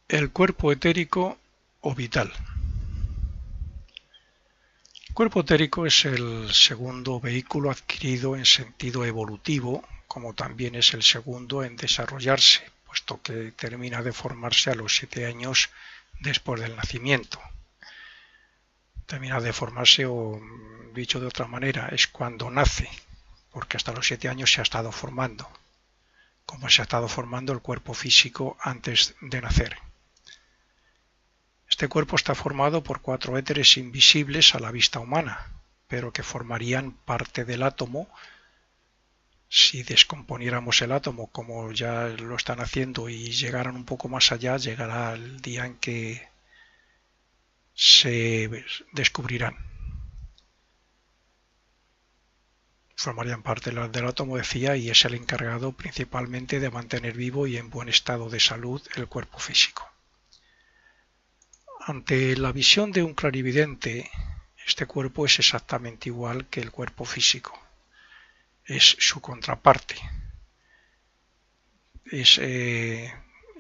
El cuerpo etérico o vital. El cuerpo etérico es el segundo vehículo adquirido en sentido evolutivo, como también es el segundo en desarrollarse, puesto que termina de formarse a los 7 años después del nacimiento. Termina de formarse, o dicho de otra manera, es cuando nace, porque hasta los 7 años se ha estado formando, como se ha estado formando el cuerpo físico antes de nacer. Este cuerpo está formado por 4 éteres invisibles a la vista humana, pero que formarían parte del átomo si descomponiéramos el átomo como ya lo están haciendo y llegaran un poco más allá. Llegará el día en que se descubrirán. Formarían parte del átomo, decía, y es el encargado principalmente de mantener vivo y en buen estado de salud el cuerpo físico. Ante la visión de un clarividente, este cuerpo es exactamente igual que el cuerpo físico. Es su contraparte. Es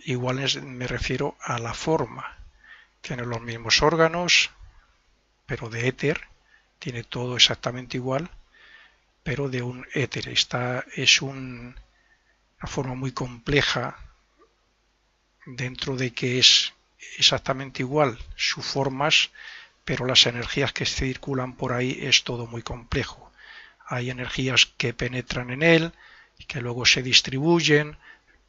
igual, me refiero a la forma. Tiene los mismos órganos, pero de éter. Tiene todo exactamente igual, pero de un éter. Esta es una forma muy compleja, dentro de que es exactamente igual sus formas, pero las energías que circulan por ahí es todo muy complejo. Hay energías que penetran en él, que luego se distribuyen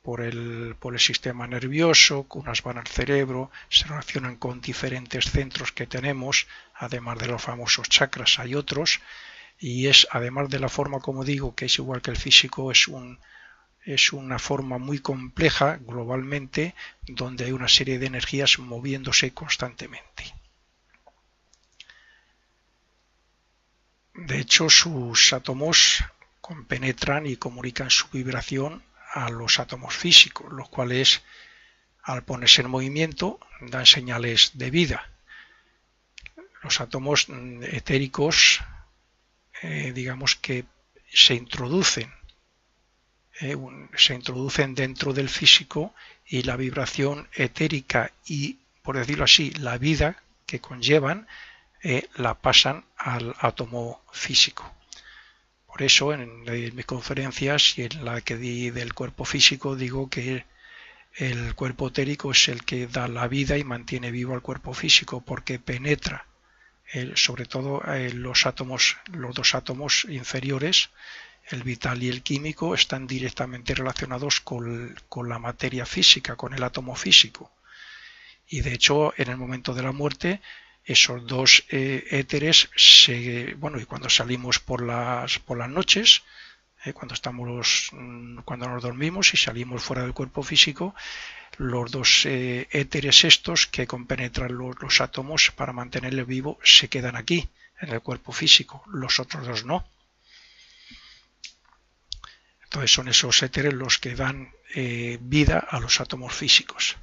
por el sistema nervioso, unas van al cerebro, se relacionan con diferentes centros que tenemos, además de los famosos chakras hay otros, y es, además de la forma, como digo, que es igual que el físico, es una forma muy compleja globalmente, donde hay una serie de energías moviéndose constantemente. De hecho, sus átomos compenetran y comunican su vibración a los átomos físicos, los cuales, al ponerse en movimiento, dan señales de vida. Los átomos etéricos, digamos que se introducen dentro del físico, y la vibración etérica y, por decirlo así, la vida que conllevan, la pasan al átomo físico. Por eso en mis conferencias y en la que di del cuerpo físico digo que el cuerpo etérico es el que da la vida y mantiene vivo al cuerpo físico, porque penetra sobre todo los dos átomos inferiores, el vital y el químico, están directamente relacionados con la materia física, con el átomo físico. Y de hecho, en el momento de la muerte, esos dos éteres, y cuando salimos por las noches, cuando nos dormimos y salimos fuera del cuerpo físico, los dos éteres estos que compenetran los átomos para mantenerle vivo se quedan aquí, en el cuerpo físico, los otros dos no. Entonces son esos éteres los que dan vida a los átomos físicos.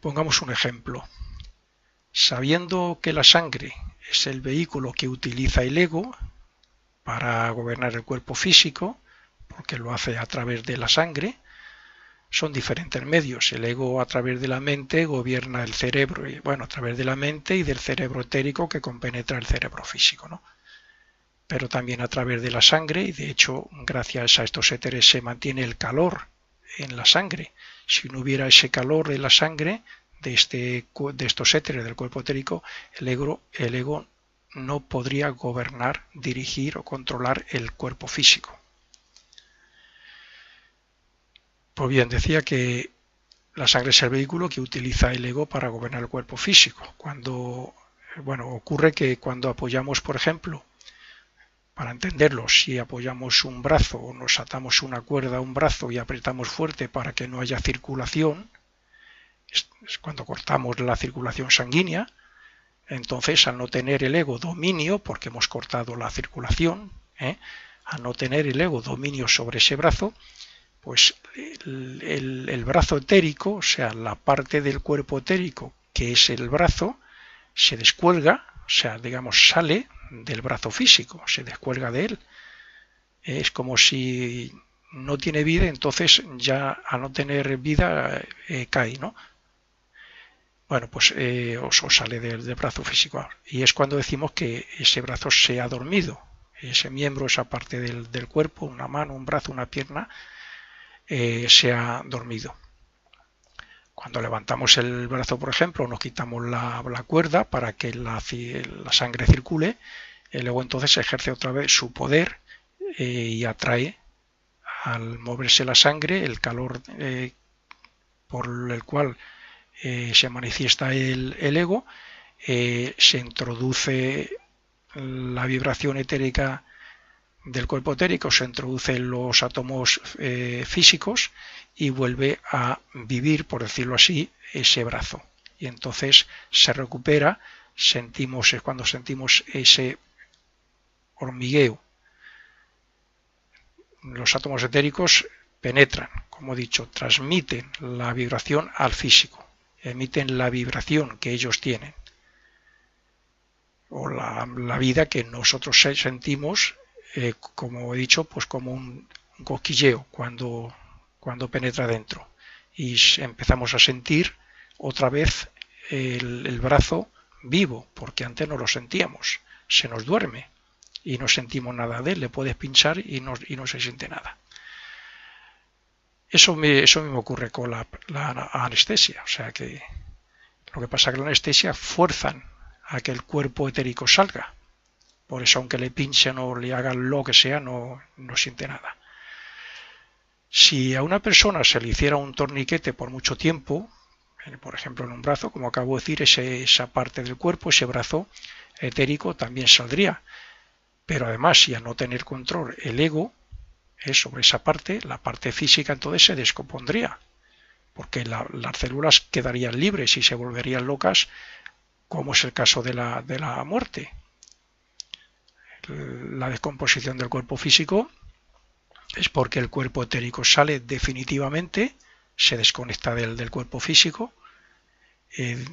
Pongamos un ejemplo. Sabiendo que la sangre es el vehículo que utiliza el ego para gobernar el cuerpo físico, porque lo hace a través de la sangre, son diferentes medios. El ego, a través de la mente, gobierna el cerebro, y a través de la mente y del cerebro etérico que compenetra el cerebro físico, ¿no? Pero también a través de la sangre, y de hecho gracias a estos éteres se mantiene el calor en la sangre. Si no hubiera ese calor en la sangre de estos éteres del cuerpo etérico, el ego no podría gobernar, dirigir o controlar el cuerpo físico. Pues bien, decía que la sangre es el vehículo que utiliza el ego para gobernar el cuerpo físico. Ocurre que cuando apoyamos, por ejemplo, para entenderlo, si apoyamos un brazo o nos atamos una cuerda a un brazo y apretamos fuerte para que no haya circulación, es cuando cortamos la circulación sanguínea. Entonces, al no tener el ego dominio, porque hemos cortado la circulación, al no tener el ego dominio sobre ese brazo, pues el brazo etérico, o sea, la parte del cuerpo etérico que es el brazo, se descuelga, o sea, digamos, sale del brazo físico, se descuelga de él. Es como si no tiene vida, entonces ya al no tener vida cae, ¿no? Bueno, pues os sale del brazo físico. Y es cuando decimos que ese brazo se ha dormido. Ese miembro, esa parte del cuerpo, una mano, un brazo, una pierna, se ha dormido. Cuando levantamos el brazo, por ejemplo, nos quitamos la cuerda para que la sangre circule, luego entonces ejerce otra vez su poder y atrae, al moverse la sangre, el calor por el cual se manifiesta el ego, se introduce la vibración etérica del cuerpo etérico, se introducen los átomos físicos y vuelve a vivir, por decirlo así, ese brazo. Y entonces se recupera, es cuando sentimos ese hormigueo. Los átomos etéricos penetran, como he dicho, transmiten la vibración al físico, emiten la vibración que ellos tienen, o la vida que nosotros sentimos, como he dicho, pues como un cosquilleo cuando penetra dentro. Y empezamos a sentir otra vez el brazo vivo, porque antes no lo sentíamos, se nos duerme y no sentimos nada de él, le puedes pinchar y no se siente nada. Eso mismo ocurre con la anestesia, o sea que lo que pasa es que la anestesia fuerzan a que el cuerpo etérico salga. Por eso, aunque le pinchen o le hagan lo que sea, no siente nada. Si a una persona se le hiciera un torniquete por mucho tiempo, por ejemplo en un brazo, como acabo de decir, esa parte del cuerpo, ese brazo etérico también saldría. Pero además, si al no tener control el ego sobre esa parte, la parte física entonces se descompondría, porque las células quedarían libres y se volverían locas, como es el caso de la muerte. La descomposición del cuerpo físico es porque el cuerpo etérico sale definitivamente, se desconecta del cuerpo físico.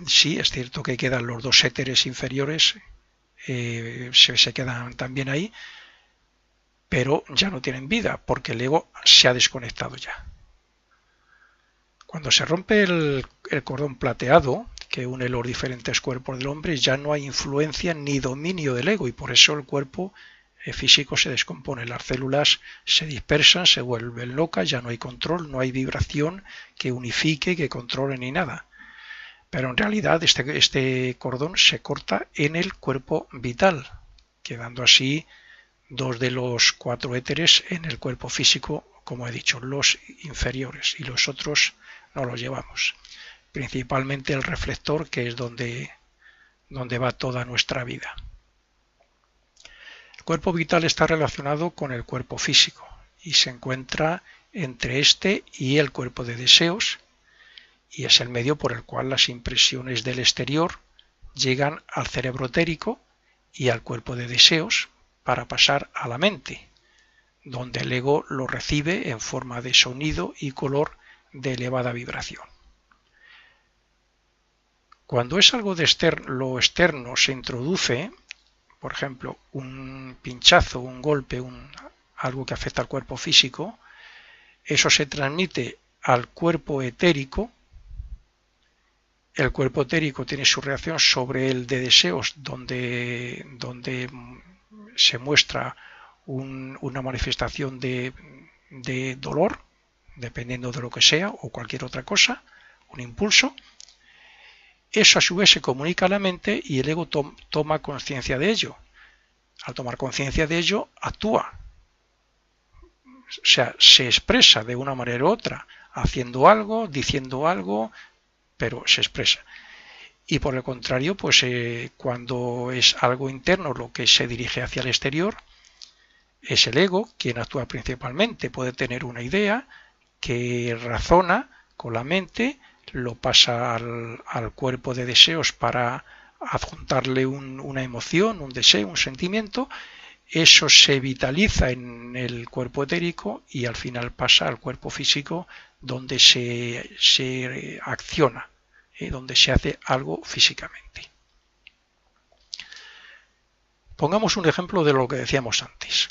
Sí, es cierto que quedan los dos éteres inferiores, se quedan también ahí, pero ya no tienen vida porque el ego se ha desconectado ya. Cuando se rompe el cordón plateado que une los diferentes cuerpos del hombre, ya no hay influencia ni dominio del ego y por eso el cuerpo físico se descompone, las células se dispersan, se vuelven locas, ya no hay control, no hay vibración que unifique, que controle ni nada. Pero en realidad este cordón se corta en el cuerpo vital, quedando así dos de los cuatro éteres en el cuerpo físico, como he dicho, los inferiores, y los otros no los llevamos. Principalmente el reflector, que es donde va toda nuestra vida. El cuerpo vital está relacionado con el cuerpo físico y se encuentra entre este y el cuerpo de deseos, y es el medio por el cual las impresiones del exterior llegan al cerebro etérico y al cuerpo de deseos para pasar a la mente, donde el ego lo recibe en forma de sonido y color de elevada vibración. Cuando es algo de lo externo se introduce, por ejemplo, un pinchazo, un golpe, algo que afecta al cuerpo físico, eso se transmite al cuerpo etérico. El cuerpo etérico tiene su reacción sobre el de deseos, donde se muestra una manifestación de dolor, dependiendo de lo que sea, o cualquier otra cosa, un impulso. Eso a su vez se comunica a la mente y el ego toma conciencia de ello. Al tomar conciencia de ello, actúa. O sea, se expresa de una manera u otra, haciendo algo, diciendo algo, pero se expresa. Y por el contrario, pues cuando es algo interno lo que se dirige hacia el exterior, es el ego quien actúa principalmente. Puede tener una idea que razona con la mente, lo pasa al cuerpo de deseos para adjuntarle una emoción, un deseo, un sentimiento. Eso se vitaliza en el cuerpo etérico y al final pasa al cuerpo físico, donde se acciona, donde se hace algo físicamente. Pongamos un ejemplo de lo que decíamos antes.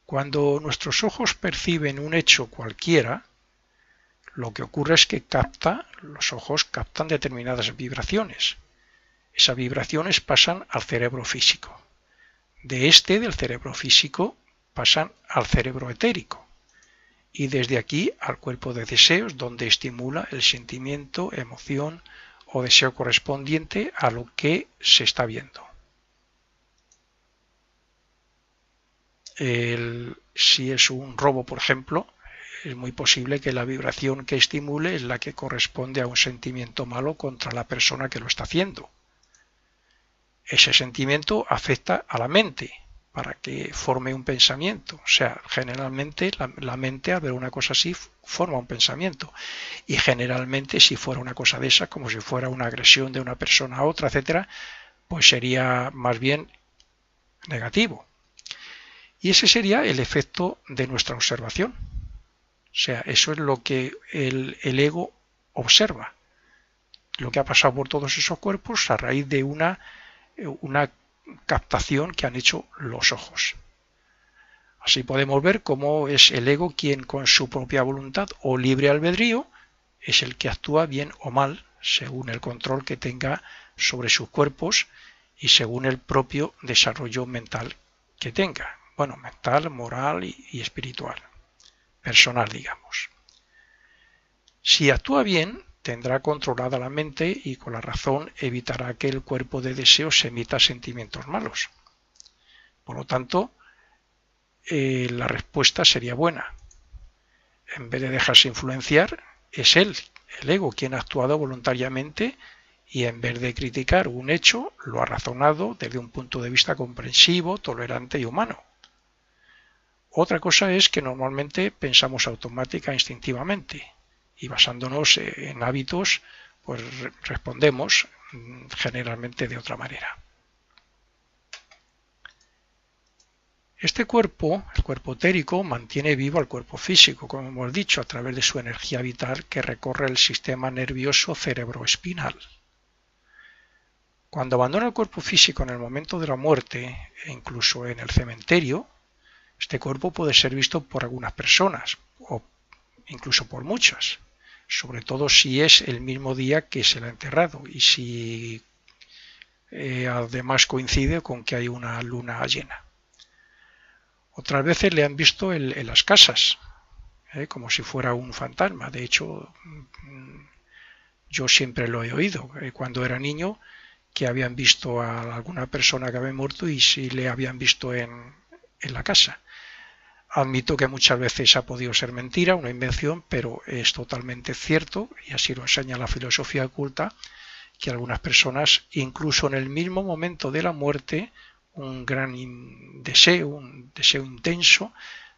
Cuando nuestros ojos perciben un hecho cualquiera, Lo que ocurre es que los ojos captan determinadas vibraciones. Esas vibraciones pasan al cerebro físico. Del cerebro físico, pasan al cerebro etérico. Y desde aquí al cuerpo de deseos, donde estimula el sentimiento, emoción o deseo correspondiente a lo que se está viendo. Si es un robo, por ejemplo, es muy posible que la vibración que estimule es la que corresponde a un sentimiento malo contra la persona que lo está haciendo. Ese sentimiento afecta a la mente para que forme un pensamiento. O sea, generalmente la mente al ver una cosa así forma un pensamiento. Y generalmente si fuera una cosa de esa, como si fuera una agresión de una persona a otra, etcétera, pues sería más bien negativo. Y ese sería el efecto de nuestra observación. O sea, eso es lo que el ego observa. Lo que ha pasado por todos esos cuerpos a raíz de una captación que han hecho los ojos. Así podemos ver cómo es el ego quien con su propia voluntad o libre albedrío es el que actúa bien o mal según el control que tenga sobre sus cuerpos y según el propio desarrollo mental que tenga. Bueno, mental, moral y espiritual, personal, digamos. Si actúa bien, tendrá controlada la mente y con la razón evitará que el cuerpo de deseos emita sentimientos malos. Por lo tanto, la respuesta sería buena. En vez de dejarse influenciar, es él, el ego, quien ha actuado voluntariamente y en vez de criticar un hecho, lo ha razonado desde un punto de vista comprensivo, tolerante y humano. Otra cosa es que normalmente pensamos automática e instintivamente y basándonos en hábitos, pues respondemos generalmente de otra manera. Este cuerpo, el cuerpo etérico, mantiene vivo al cuerpo físico, como hemos dicho, a través de su energía vital que recorre el sistema nervioso cerebroespinal. Cuando abandona el cuerpo físico en el momento de la muerte e incluso en el cementerio, este cuerpo puede ser visto por algunas personas o incluso por muchas, sobre todo si es el mismo día que se le ha enterrado y si además coincide con que hay una luna llena. Otras veces le han visto en las casas, como si fuera un fantasma. De hecho, yo siempre lo he oído. Cuando era niño, que habían visto a alguna persona que había muerto y si le habían visto en la casa. Admito que muchas veces ha podido ser mentira, una invención, pero es totalmente cierto, y así lo enseña la filosofía oculta, que algunas personas, incluso en el mismo momento de la muerte, un deseo intenso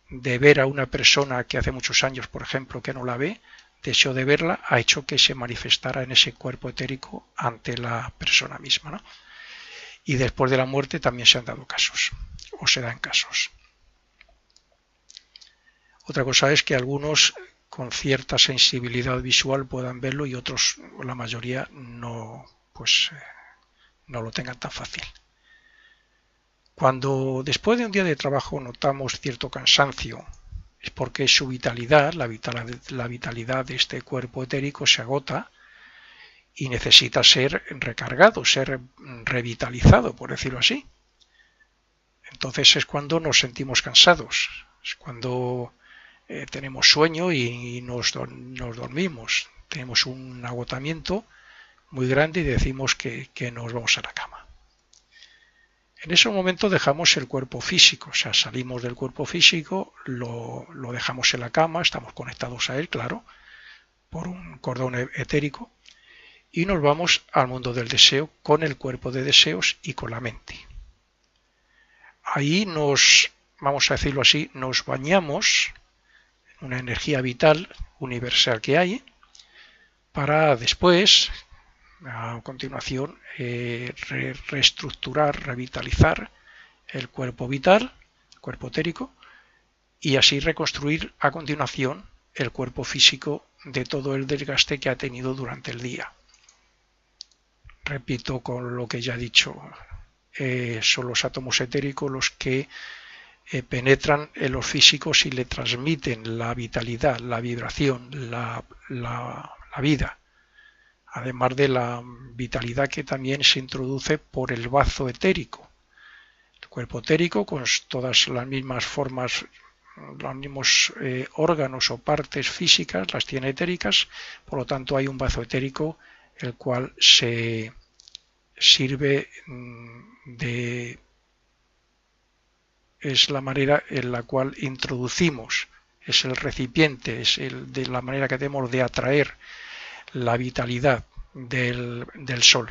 de ver a una persona que hace muchos años, por ejemplo, que no la ve, deseo de verla, ha hecho que se manifestara en ese cuerpo etérico ante la persona misma, ¿no? Y después de la muerte también se han dado casos, o se dan casos. Otra cosa es que algunos con cierta sensibilidad visual puedan verlo y otros, la mayoría, no lo tengan tan fácil. Cuando después de un día de trabajo notamos cierto cansancio, es porque su vitalidad, la vitalidad de este cuerpo etérico se agota y necesita ser recargado, ser revitalizado, por decirlo así. Entonces es cuando nos sentimos cansados, es cuando tenemos sueño y nos dormimos, tenemos un agotamiento muy grande y decimos que nos vamos a la cama. En ese momento dejamos el cuerpo físico, o sea, salimos del cuerpo físico, lo dejamos en la cama, estamos conectados a él, claro, por un cordón etérico, y nos vamos al mundo del deseo con el cuerpo de deseos y con la mente. Ahí vamos a decirlo así, nos bañamos en una energía vital universal que hay, para después, a continuación, reestructurar, revitalizar el cuerpo vital, el cuerpo etérico, y así reconstruir a continuación el cuerpo físico de todo el desgaste que ha tenido durante el día. Repito con lo que ya he dicho, son los átomos etéricos los que penetran en los físicos y le transmiten la vitalidad, la vibración, la vida, además de la vitalidad que también se introduce por el bazo etérico. El cuerpo etérico, con todas las mismas formas, los mismos órganos o partes físicas, las tiene etéricas, por lo tanto hay un bazo etérico el cual se sirve de... es la manera en la cual introducimos, es el recipiente, es de la manera que tenemos de atraer la vitalidad del Sol.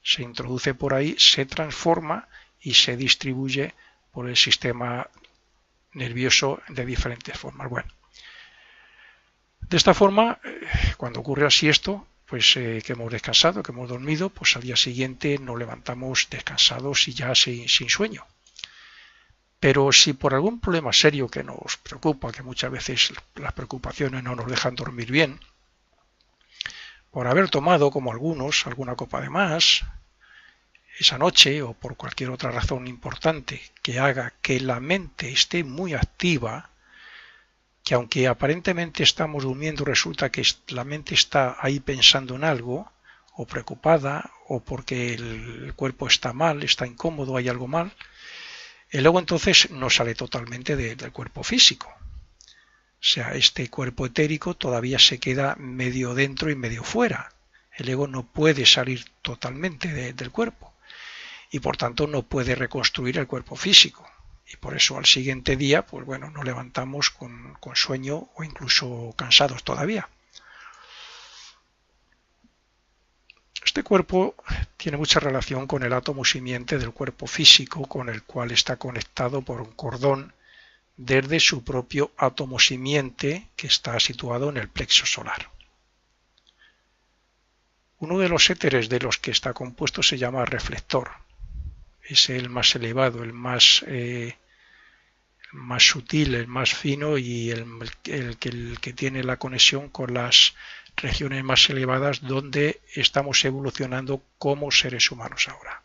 Se introduce por ahí, se transforma y se distribuye por el sistema nervioso de diferentes formas. Bueno, de esta forma, cuando ocurre así esto, pues que hemos descansado, que hemos dormido, pues al día siguiente nos levantamos descansados y ya sin sueño. Pero si por algún problema serio que nos preocupa, que muchas veces las preocupaciones no nos dejan dormir bien, por haber tomado, como algunos, alguna copa de más esa noche o por cualquier otra razón importante que haga que la mente esté muy activa, que aunque aparentemente estamos durmiendo resulta que la mente está ahí pensando en algo, o preocupada, o porque el cuerpo está mal, está incómodo, hay algo mal, el ego entonces no sale totalmente del cuerpo físico. O sea, este cuerpo etérico todavía se queda medio dentro y medio fuera. El ego no puede salir totalmente del cuerpo y por tanto no puede reconstruir el cuerpo físico. Y por eso al siguiente día, pues bueno, nos levantamos con sueño o incluso cansados todavía. Este cuerpo tiene mucha relación con el átomo simiente del cuerpo físico, con el cual está conectado por un cordón desde su propio átomo simiente que está situado en el plexo solar. Uno de los éteres de los que está compuesto se llama reflector. Es el más elevado, el más sutil, el más fino y el que tiene la conexión con las regiones más elevadas donde estamos evolucionando como seres humanos ahora.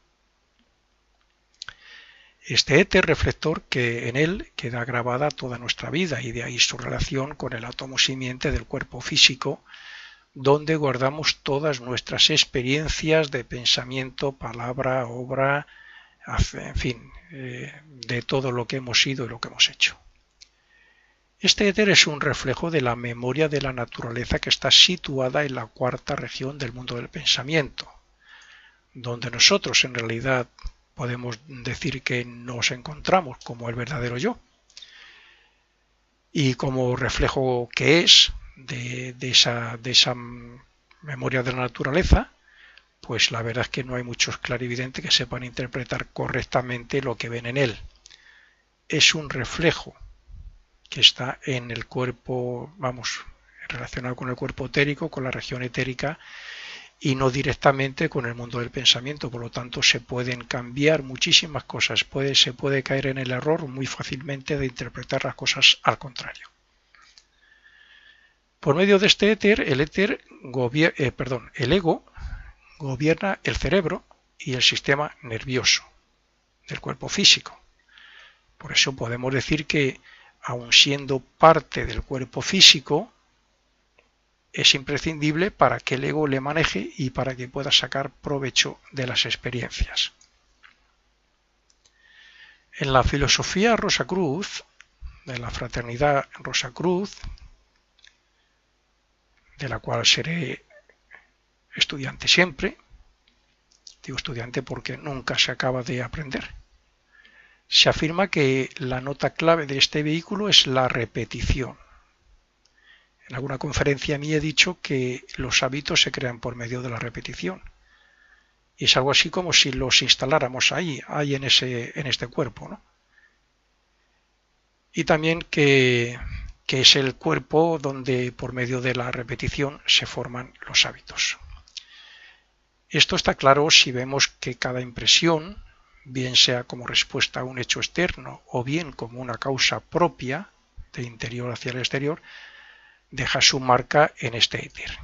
Este éter reflector, que en él queda grabada toda nuestra vida y de ahí su relación con el átomo simiente del cuerpo físico, donde guardamos todas nuestras experiencias de pensamiento, palabra, obra, en fin, de todo lo que hemos sido y lo que hemos hecho. Este éter es un reflejo de la memoria de la naturaleza que está situada en la cuarta región del mundo del pensamiento, donde nosotros en realidad podemos decir que nos encontramos como el verdadero yo. Y como reflejo que es de esa memoria de la naturaleza, pues la verdad es que no hay muchos clarividentes que sepan interpretar correctamente lo que ven en él. Es un reflejo que está en el cuerpo, vamos, relacionado con el cuerpo etérico, con la región etérica, y no directamente con el mundo del pensamiento. Por lo tanto, se pueden cambiar muchísimas cosas. Se puede caer en el error muy fácilmente de interpretar las cosas al contrario. Por medio de este éter, el ego gobierna el cerebro y el sistema nervioso del cuerpo físico. Por eso podemos decir que, aun siendo parte del cuerpo físico, es imprescindible para que el ego le maneje y para que pueda sacar provecho de las experiencias. En la filosofía Rosacruz, de la fraternidad Rosacruz, de la cual seré estudiante siempre, digo estudiante porque nunca se acaba de aprender, se afirma que la nota clave de este vehículo es la repetición. En alguna conferencia mía he dicho que los hábitos se crean por medio de la repetición. Y es algo así como si los instaláramos ahí en este cuerpo, ¿no? Y también que es el cuerpo donde por medio de la repetición se forman los hábitos. Esto está claro si vemos que cada impresión, bien sea como respuesta a un hecho externo o bien como una causa propia, de interior hacia el exterior, deja su marca en este éter.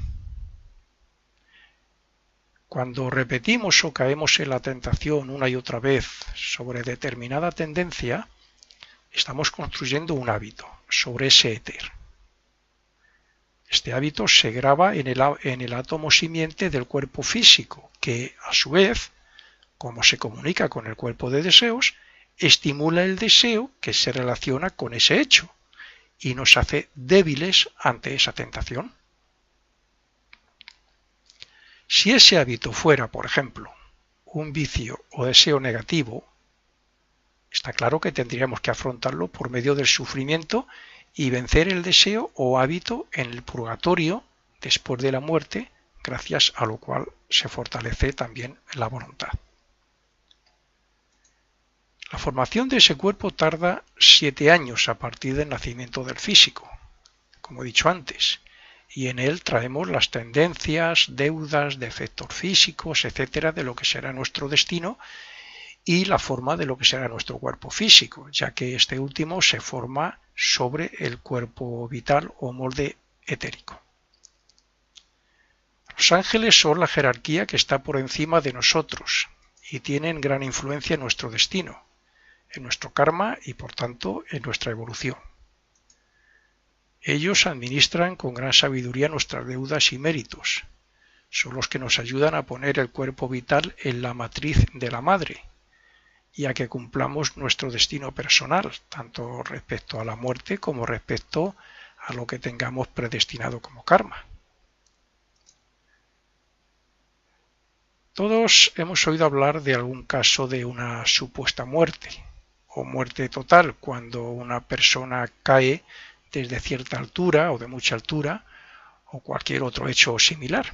Cuando repetimos o caemos en la tentación una y otra vez sobre determinada tendencia, estamos construyendo un hábito sobre ese éter. Este hábito se graba en el átomo simiente del cuerpo físico, que a su vez, como se comunica con el cuerpo de deseos, estimula el deseo que se relaciona con ese hecho y nos hace débiles ante esa tentación. Si ese hábito fuera, por ejemplo, un vicio o deseo negativo, está claro que tendríamos que afrontarlo por medio del sufrimiento y vencer el deseo o hábito en el purgatorio después de la muerte, gracias a lo cual se fortalece también la voluntad. La formación de ese cuerpo tarda 7 años a partir del nacimiento del físico, como he dicho antes, y en él traemos las tendencias, deudas, defectos físicos, etcétera, de lo que será nuestro destino y la forma de lo que será nuestro cuerpo físico, ya que este último se forma sobre el cuerpo vital o molde etérico. Los ángeles son la jerarquía que está por encima de nosotros y tienen gran influencia en nuestro destino, en nuestro karma y por tanto en nuestra evolución. Ellos administran con gran sabiduría nuestras deudas y méritos. Son los que nos ayudan a poner el cuerpo vital en la matriz de la madre y a que cumplamos nuestro destino personal, tanto respecto a la muerte como respecto a lo que tengamos predestinado como karma. Todos hemos oído hablar de algún caso de una supuesta muerte o muerte total, cuando una persona cae desde cierta altura o de mucha altura o cualquier otro hecho similar.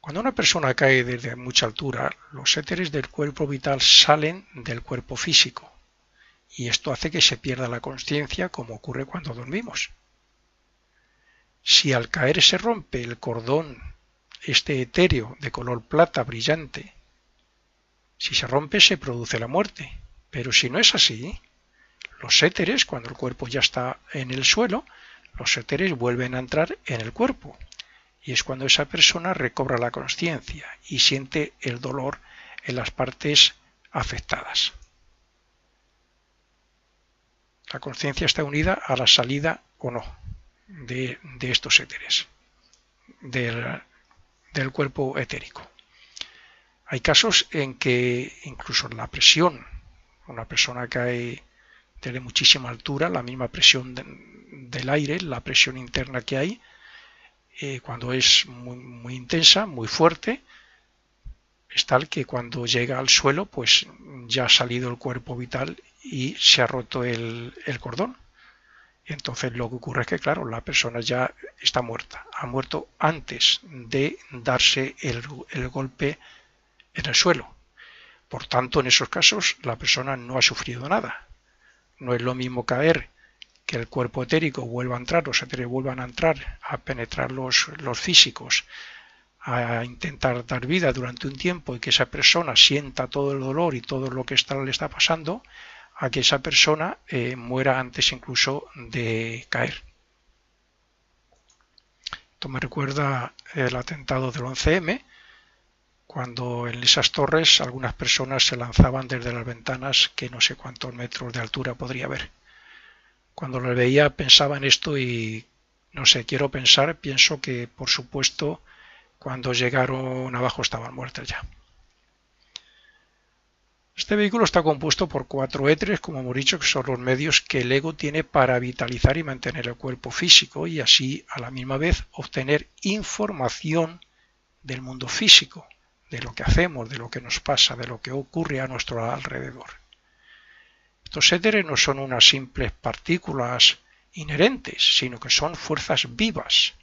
Cuando una persona cae desde mucha altura, los éteres del cuerpo vital salen del cuerpo físico y esto hace que se pierda la consciencia, como ocurre cuando dormimos. Si al caer se rompe el cordón, este etéreo de color plata brillante, si se rompe se produce la muerte, pero si no es así, los éteres, cuando el cuerpo ya está en el suelo, los éteres vuelven a entrar en el cuerpo. Y es cuando esa persona recobra la consciencia y siente el dolor en las partes afectadas. La consciencia está unida a la salida o no de estos éteres, del cuerpo etérico. Hay casos en que incluso la presión, una persona cae desde muchísima altura, la misma presión del aire, la presión interna que hay, cuando es muy intensa, muy fuerte, es tal que cuando llega al suelo pues ya ha salido el cuerpo vital y se ha roto el cordón. Y entonces lo que ocurre es que, claro, la persona ya está muerta, ha muerto antes de darse el golpe en el suelo. Por tanto, en esos casos la persona no ha sufrido nada. No es lo mismo caer, que el cuerpo etérico vuelva a entrar, los éteres vuelvan a entrar, a penetrar los físicos, a intentar dar vida durante un tiempo y que esa persona sienta todo el dolor y todo lo que le está pasando, a que esa persona muera antes incluso de caer. Esto me recuerda el atentado del 11M, cuando en esas torres algunas personas se lanzaban desde las ventanas que no sé cuántos metros de altura podría haber. Cuando lo veía pensaba en esto y no sé, pienso que por supuesto cuando llegaron abajo estaban muertas ya. Este vehículo está compuesto por 4 éteres, como hemos dicho, que son los medios que el ego tiene para vitalizar y mantener el cuerpo físico y así a la misma vez obtener información del mundo físico, de lo que hacemos, de lo que nos pasa, de lo que ocurre a nuestro alrededor. Estos éteres no son unas simples partículas inherentes, sino que son fuerzas vivas,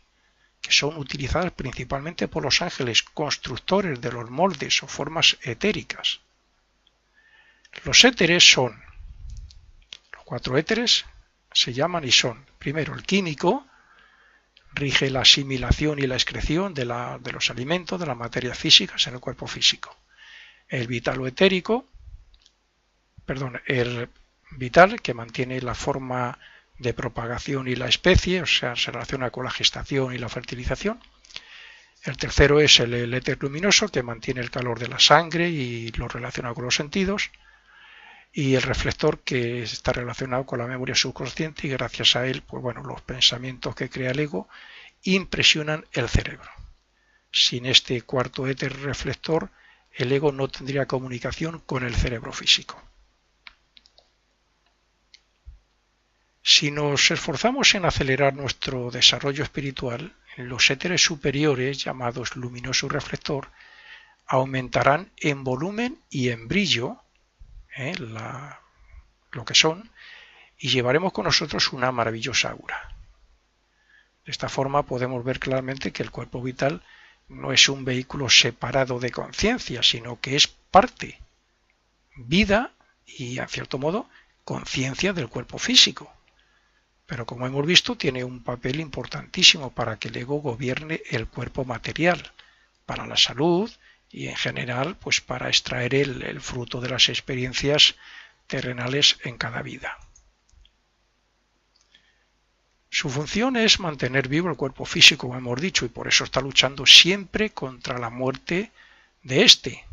que son utilizadas principalmente por los ángeles constructores de los moldes o formas etéricas. Los éteres son, los 4 éteres se llaman y son, primero el químico, rige la asimilación y la excreción de los alimentos, de las materias físicas en el cuerpo físico. El vital o etérico, el vital, que mantiene la forma de propagación y la especie, o sea, se relaciona con la gestación y la fertilización. El tercero es el éter luminoso, que mantiene el calor de la sangre y lo relaciona con los sentidos. y el reflector, que está relacionado con la memoria subconsciente, y gracias a él, pues bueno, los pensamientos que crea el ego impresionan el cerebro. Sin este cuarto éter reflector, el ego no tendría comunicación con el cerebro físico. Si nos esforzamos en acelerar nuestro desarrollo espiritual, los éteres superiores, llamados luminoso y reflector, aumentarán en volumen y en brillo, lo que son, y llevaremos con nosotros una maravillosa aura. De esta forma podemos ver claramente que el cuerpo vital no es un vehículo separado de conciencia, sino que es parte, vida y, en cierto modo, conciencia del cuerpo físico. Pero como hemos visto, tiene un papel importantísimo para que el ego gobierne el cuerpo material, para la salud y en general pues para extraer el fruto de las experiencias terrenales en cada vida. Su función es mantener vivo el cuerpo físico, como hemos dicho, y por eso está luchando siempre contra la muerte de este.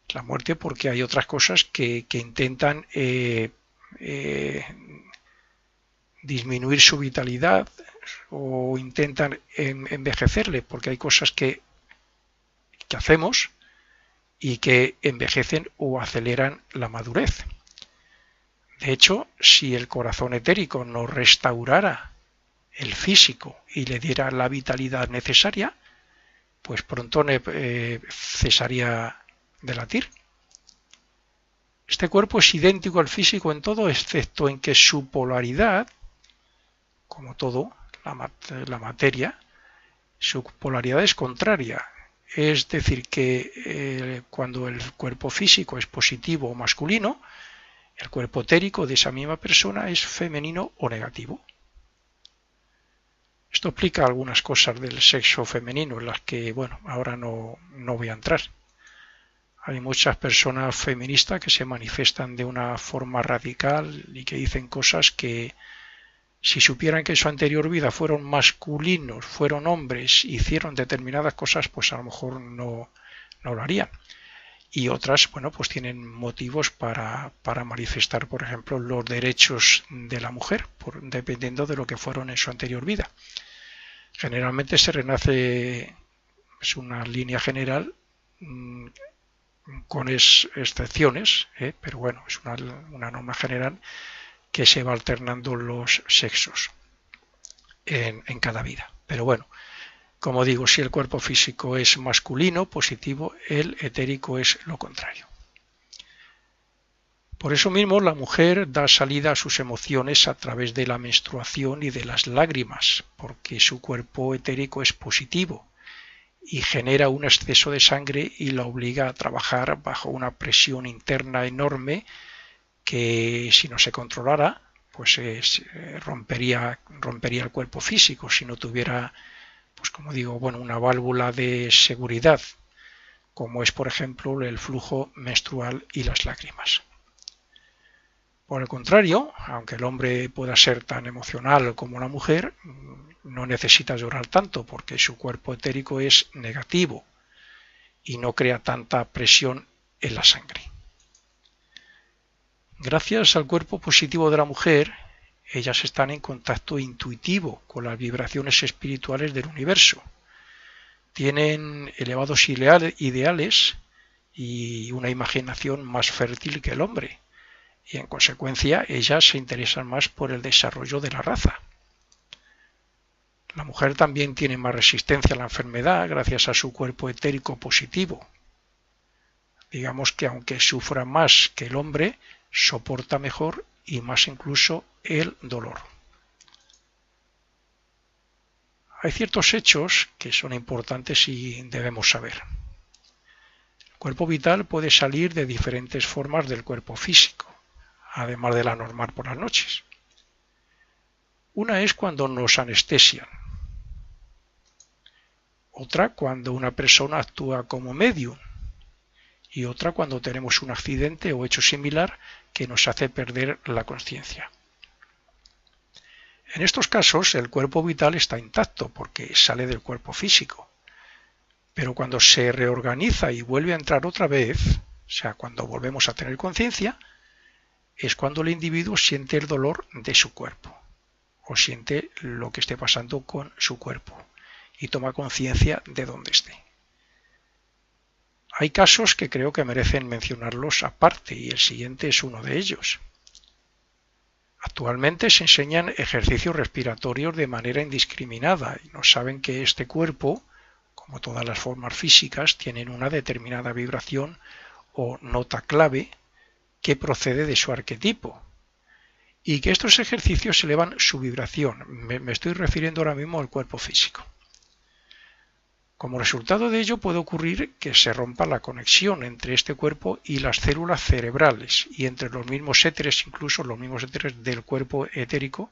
La muerte porque hay otras cosas que intentan disminuir su vitalidad o intentan envejecerle, porque hay cosas que hacemos y que envejecen o aceleran la madurez. De hecho, si el corazón etérico nos restaurara el físico y le diera la vitalidad necesaria, pues pronto cesaría de latir. Este cuerpo es idéntico al físico en todo, excepto en que su polaridad, como todo, la materia, su polaridad es contraria. Es decir, que cuando el cuerpo físico es positivo o masculino, el cuerpo etérico de esa misma persona es femenino o negativo. Esto explica algunas cosas del sexo femenino en las que, bueno, ahora no voy a entrar. Hay muchas personas feministas que se manifiestan de una forma radical y que dicen cosas que, si supieran que en su anterior vida fueron masculinos, fueron hombres, hicieron determinadas cosas, pues a lo mejor no lo harían. Y otras, bueno, pues tienen motivos para manifestar, por ejemplo, los derechos de la mujer, dependiendo de lo que fueron en su anterior vida. Generalmente se renace, es una línea general, con excepciones, pero bueno, es una norma general que se va alternando los sexos en cada vida. Pero bueno, como digo, si el cuerpo físico es masculino, positivo, el etérico es lo contrario. Por eso mismo la mujer da salida a sus emociones a través de la menstruación y de las lágrimas, porque su cuerpo etérico es positivo y genera un exceso de sangre y la obliga a trabajar bajo una presión interna enorme que, si no se controlara, pues rompería el cuerpo físico si no tuviera, pues como digo, bueno, una válvula de seguridad, como es por ejemplo el flujo menstrual y las lágrimas. Por el contrario, aunque el hombre pueda ser tan emocional como la mujer, no necesita llorar tanto porque su cuerpo etérico es negativo y no crea tanta presión en la sangre. Gracias al cuerpo positivo de la mujer, ellas están en contacto intuitivo con las vibraciones espirituales del universo. Tienen elevados ideales y una imaginación más fértil que el hombre, y en consecuencia ellas se interesan más por el desarrollo de la raza. La mujer también tiene más resistencia a la enfermedad gracias a su cuerpo etérico positivo. Digamos que aunque sufra más que el hombre, soporta mejor y más incluso el dolor. Hay ciertos hechos que son importantes y debemos saber. El cuerpo vital puede salir de diferentes formas del cuerpo físico, además de la normal por las noches. Una es cuando nos anestesian. Otra cuando una persona actúa como medium. Y otra cuando tenemos un accidente o hecho similar que nos hace perder la conciencia. En estos casos el cuerpo vital está intacto porque sale del cuerpo físico. Pero cuando se reorganiza y vuelve a entrar otra vez, o sea, cuando volvemos a tener conciencia, es cuando el individuo siente el dolor de su cuerpo o siente lo que esté pasando con su cuerpo y toma conciencia de dónde esté. Hay casos que creo que merecen mencionarlos aparte y el siguiente es uno de ellos. Actualmente se enseñan ejercicios respiratorios de manera indiscriminada y no saben que este cuerpo, como todas las formas físicas, tienen una determinada vibración o nota clave que procede de su arquetipo y que estos ejercicios elevan su vibración. Me estoy refiriendo ahora mismo al cuerpo físico. Como resultado de ello puede ocurrir que se rompa la conexión entre este cuerpo y las células cerebrales y entre los mismos éteres, incluso los mismos éteres del cuerpo etérico,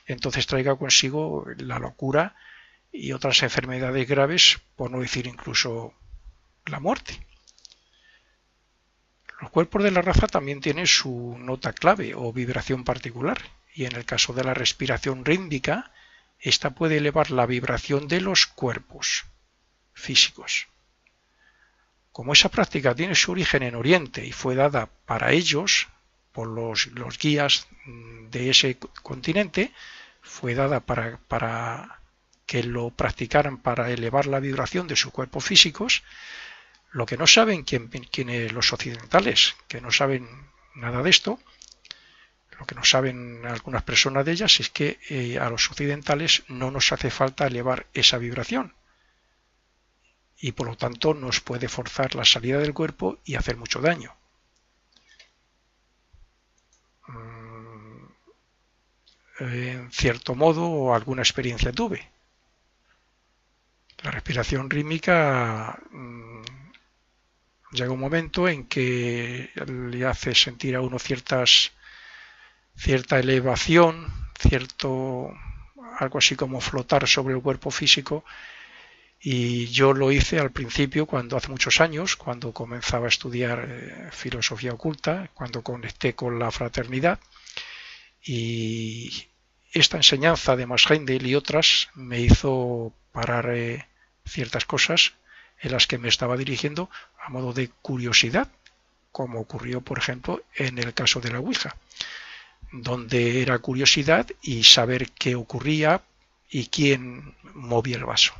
entonces traiga consigo la locura y otras enfermedades graves, por no decir incluso la muerte. Los cuerpos de la raza también tienen su nota clave o vibración particular y en el caso de la respiración rítmica, esta puede elevar la vibración de los cuerpos físicos. Como esa práctica tiene su origen en Oriente y fue dada para ellos por los guías de ese continente, fue dada para que lo practicaran para elevar la vibración de sus cuerpos físicos, lo que no saben quienes los occidentales, que no saben nada de esto, lo que no saben algunas personas de ellas es que a los occidentales no nos hace falta elevar esa vibración y por lo tanto nos puede forzar la salida del cuerpo y hacer mucho daño. En cierto modo, alguna experiencia tuve. La respiración rítmica llega un momento en que le hace sentir a uno cierta elevación, algo así como flotar sobre el cuerpo físico. Y yo lo hice al principio, hace muchos años, cuando comenzaba a estudiar filosofía oculta, cuando conecté con la fraternidad. Y esta enseñanza de Max Heindel y otras me hizo parar ciertas cosas en las que me estaba dirigiendo a modo de curiosidad, como ocurrió, por ejemplo, en el caso de la Ouija, donde era curiosidad y saber qué ocurría y quién movía el vaso.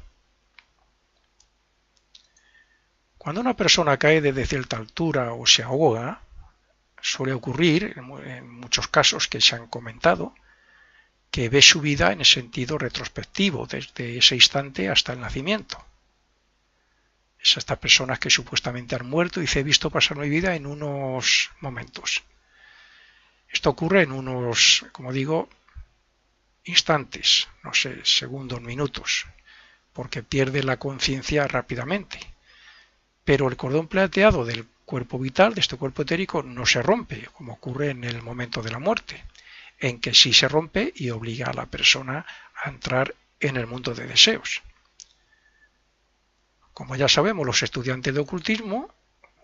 Cuando una persona cae desde cierta altura o se ahoga, suele ocurrir, en muchos casos que se han comentado, que ve su vida en el sentido retrospectivo, desde ese instante hasta el nacimiento. Es estas personas que supuestamente han muerto y dice, he visto pasar mi vida en unos momentos. Esto ocurre en unos, como digo, instantes, no sé, segundos, minutos, porque pierde la conciencia rápidamente. Pero el cordón plateado del cuerpo vital, de este cuerpo etérico, no se rompe, como ocurre en el momento de la muerte, en que sí se rompe y obliga a la persona a entrar en el mundo de deseos. Como ya sabemos, los estudiantes de ocultismo,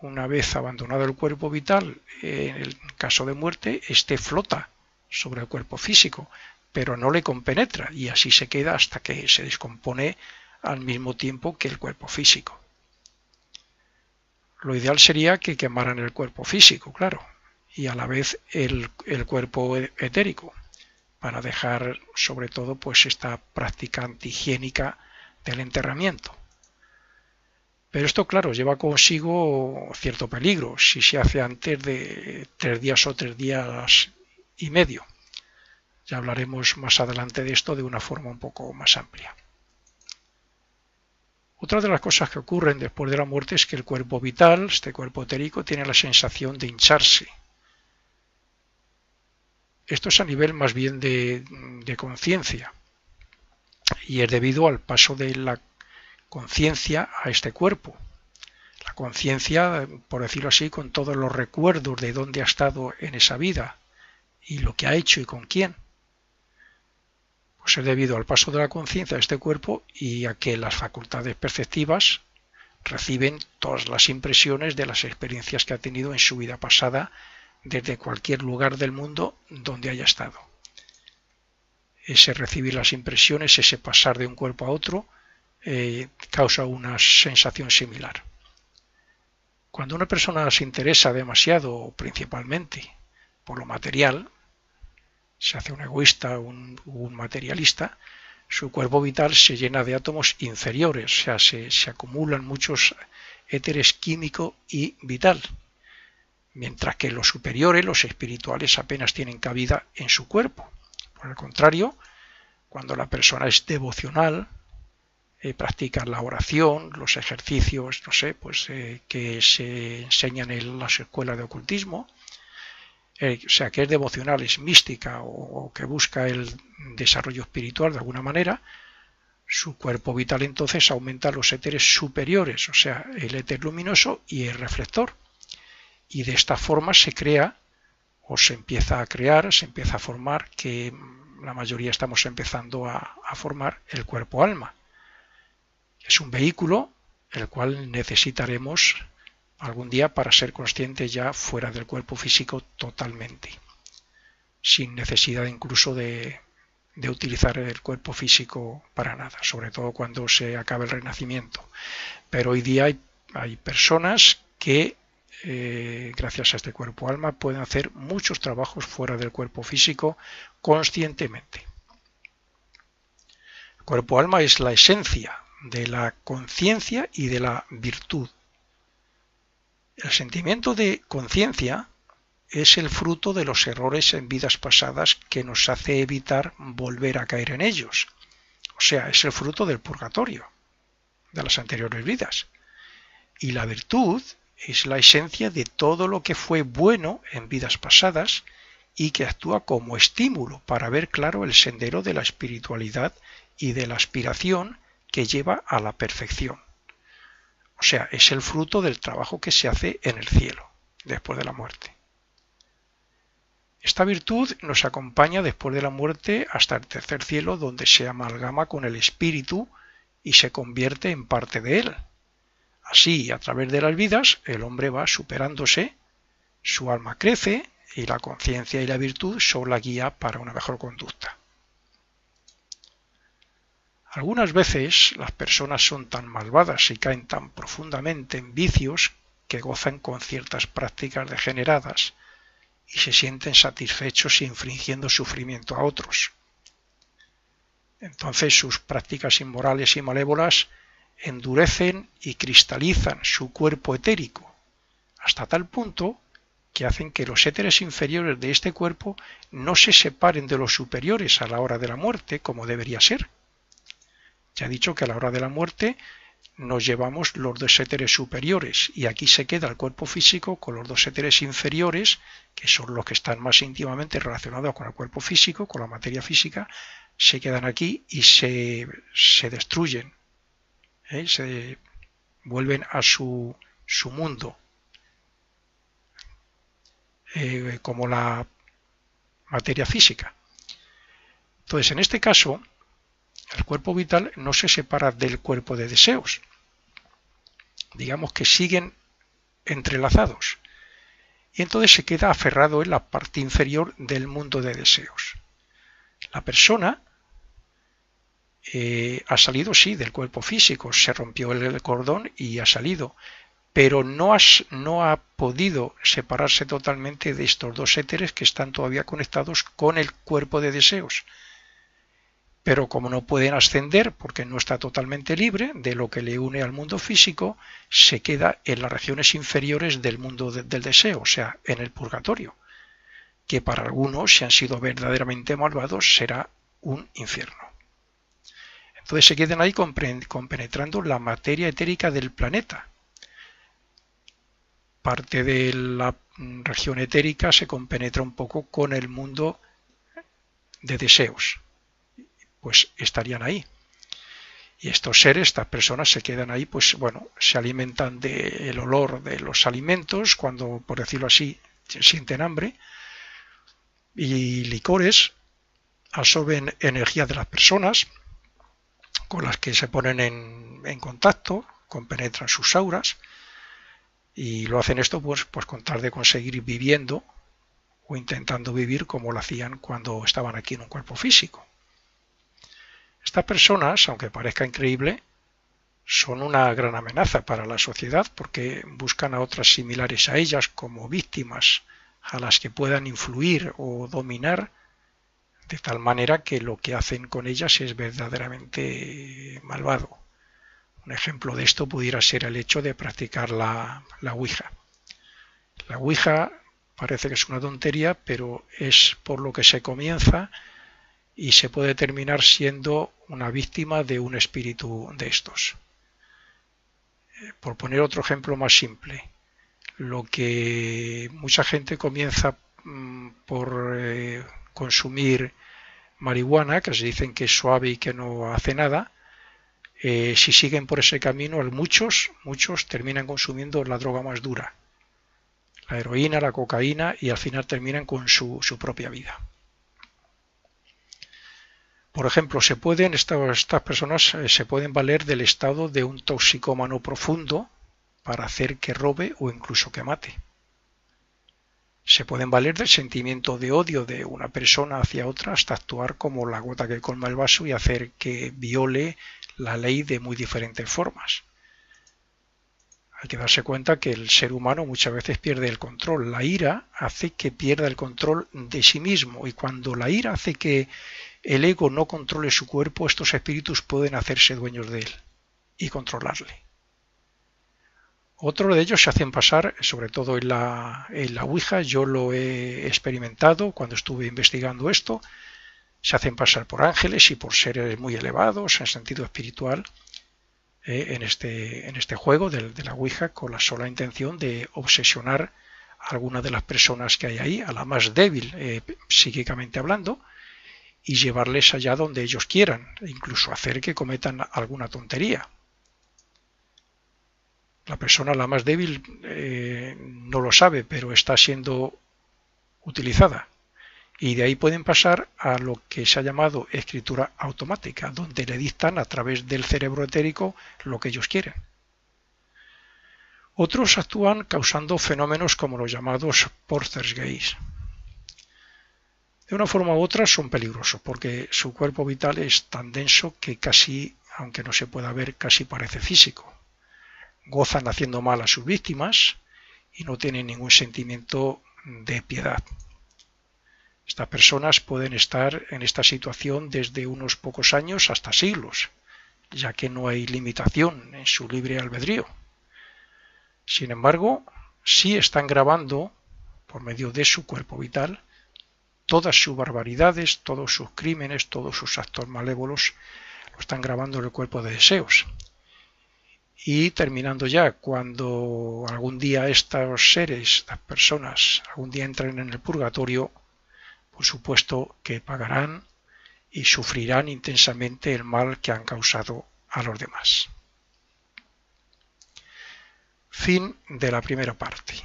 una vez abandonado el cuerpo vital, en el caso de muerte, este flota sobre el cuerpo físico, pero no le compenetra y así se queda hasta que se descompone al mismo tiempo que el cuerpo físico. Lo ideal sería que quemaran el cuerpo físico, claro, y a la vez el cuerpo etérico, para dejar sobre todo pues esta práctica antihigiénica del enterramiento. Pero esto, claro, lleva consigo cierto peligro si se hace antes de 3 días o 3 días y medio. Ya hablaremos más adelante de esto de una forma un poco más amplia. Otra de las cosas que ocurren después de la muerte es que el cuerpo vital, este cuerpo etérico, tiene la sensación de hincharse. Esto es a nivel más bien de conciencia y es debido al paso de la conciencia a este cuerpo. La conciencia, por decirlo así, con todos los recuerdos de dónde ha estado en esa vida y lo que ha hecho y con quién. Pues es debido al paso de la conciencia a este cuerpo y a que las facultades perceptivas reciben todas las impresiones de las experiencias que ha tenido en su vida pasada desde cualquier lugar del mundo donde haya estado. Ese recibir las impresiones, ese pasar de un cuerpo a otro, causa una sensación similar. Cuando una persona se interesa demasiado, principalmente, por lo material, se hace un egoísta, un materialista, su cuerpo vital se llena de átomos inferiores, o sea, se acumulan muchos éteres químico y vital, mientras que los superiores, los espirituales, apenas tienen cabida en su cuerpo. Por el contrario, cuando la persona es devocional, practica la oración, los ejercicios, no sé, pues que se enseñan en las escuelas de ocultismo, o sea, que es devocional, es mística o que busca el desarrollo espiritual de alguna manera, su cuerpo vital entonces aumenta los éteres superiores, o sea, el éter luminoso y el reflector. Y de esta forma se crea, o se empieza a crear, se empieza a formar, que la mayoría estamos empezando a formar el cuerpo-alma. Es un vehículo el cual necesitaremos algún día para ser conscientes ya fuera del cuerpo físico totalmente, sin necesidad incluso de utilizar el cuerpo físico para nada, sobre todo cuando se acabe el renacimiento. Pero hoy día hay personas que gracias a este cuerpo-alma pueden hacer muchos trabajos fuera del cuerpo físico conscientemente. El cuerpo-alma es la esencia de la conciencia y de la virtud. El sentimiento de conciencia es el fruto de los errores en vidas pasadas que nos hace evitar volver a caer en ellos. O sea, es el fruto del purgatorio, de las anteriores vidas. Y la virtud es la esencia de todo lo que fue bueno en vidas pasadas y que actúa como estímulo para ver claro el sendero de la espiritualidad y de la aspiración que lleva a la perfección. O sea, es el fruto del trabajo que se hace en el cielo, después de la muerte. Esta virtud nos acompaña después de la muerte hasta el tercer cielo, donde se amalgama con el espíritu y se convierte en parte de él. Así, a través de las vidas, el hombre va superándose, su alma crece y la conciencia y la virtud son la guía para una mejor conducta. Algunas veces las personas son tan malvadas y caen tan profundamente en vicios que gozan con ciertas prácticas degeneradas y se sienten satisfechos infligiendo sufrimiento a otros. Entonces sus prácticas inmorales y malévolas endurecen y cristalizan su cuerpo etérico, hasta tal punto que hacen que los éteres inferiores de este cuerpo no se separen de los superiores a la hora de la muerte, como debería ser. Ya he dicho que a la hora de la muerte nos llevamos los dos éteres superiores y aquí se queda el cuerpo físico con los dos éteres inferiores, que son los que están más íntimamente relacionados con el cuerpo físico, con la materia física, se quedan aquí y se destruyen, se vuelven a su mundo, como la materia física. Entonces, en este caso, el cuerpo vital no se separa del cuerpo de deseos. Digamos que siguen entrelazados. Y entonces se queda aferrado en la parte inferior del mundo de deseos. La persona ha salido, sí, del cuerpo físico, se rompió el cordón y ha salido, pero no ha podido separarse totalmente de estos dos éteres que están todavía conectados con el cuerpo de deseos. Pero como no pueden ascender porque no está totalmente libre de lo que le une al mundo físico, se queda en las regiones inferiores del mundo del deseo, o sea, en el purgatorio, que para algunos, si han sido verdaderamente malvados, será un infierno. Entonces se quedan ahí compenetrando la materia etérica del planeta. Parte de la región etérica se compenetra un poco con el mundo de deseos. Pues estarían ahí. Y estos seres, estas personas se quedan ahí, pues bueno, se alimentan del olor de los alimentos, cuando, por decirlo así, sienten hambre, y licores, absorben energía de las personas, con las que se ponen en contacto, compenetran sus auras, y lo hacen esto pues con tal de conseguir viviendo, o intentando vivir como lo hacían cuando estaban aquí en un cuerpo físico. Estas personas, aunque parezca increíble, son una gran amenaza para la sociedad porque buscan a otras similares a ellas como víctimas a las que puedan influir o dominar, de tal manera que lo que hacen con ellas es verdaderamente malvado. Un ejemplo de esto pudiera ser el hecho de practicar la Ouija. La Ouija parece que es una tontería, pero es por lo que se comienza y se puede terminar siendo una víctima de un espíritu de estos. Por poner otro ejemplo más simple, lo que mucha gente comienza por consumir marihuana, que se dicen que es suave y que no hace nada, si siguen por ese camino, muchos terminan consumiendo la droga más dura, la heroína, la cocaína, y al final terminan con su propia vida. Por ejemplo, estas personas se pueden valer del estado de un toxicómano profundo para hacer que robe o incluso que mate. Se pueden valer del sentimiento de odio de una persona hacia otra hasta actuar como la gota que colma el vaso y hacer que viole la ley de muy diferentes formas. Hay que darse cuenta que el ser humano muchas veces pierde el control. La ira hace que pierda el control de sí mismo, y cuando la ira hace que el ego no controle su cuerpo, estos espíritus pueden hacerse dueños de él y controlarle. Otros de ellos se hacen pasar, sobre todo en la Ouija, yo lo he experimentado cuando estuve investigando esto, se hacen pasar por ángeles y por seres muy elevados en sentido espiritual en este juego de la Ouija, con la sola intención de obsesionar a alguna de las personas que hay ahí, a la más débil psíquicamente hablando, y llevarles allá donde ellos quieran, e incluso hacer que cometan alguna tontería. La persona la más débil no lo sabe, pero está siendo utilizada. Y de ahí pueden pasar a lo que se ha llamado escritura automática, donde le dictan a través del cerebro etérico lo que ellos quieren. Otros actúan causando fenómenos como los llamados poltergeist. De una forma u otra son peligrosos, porque su cuerpo vital es tan denso que casi, aunque no se pueda ver, casi parece físico. Gozan haciendo mal a sus víctimas y no tienen ningún sentimiento de piedad. Estas personas pueden estar en esta situación desde unos pocos años hasta siglos, ya que no hay limitación en su libre albedrío. Sin embargo, sí están grabando, por medio de su cuerpo vital, todas sus barbaridades, todos sus crímenes, todos sus actos malévolos, lo están grabando en el cuerpo de deseos. Y terminando ya, cuando algún día estos seres, estas personas, algún día entren en el purgatorio, por supuesto que pagarán y sufrirán intensamente el mal que han causado a los demás. Fin de la primera parte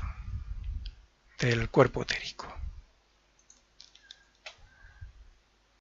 del cuerpo etérico.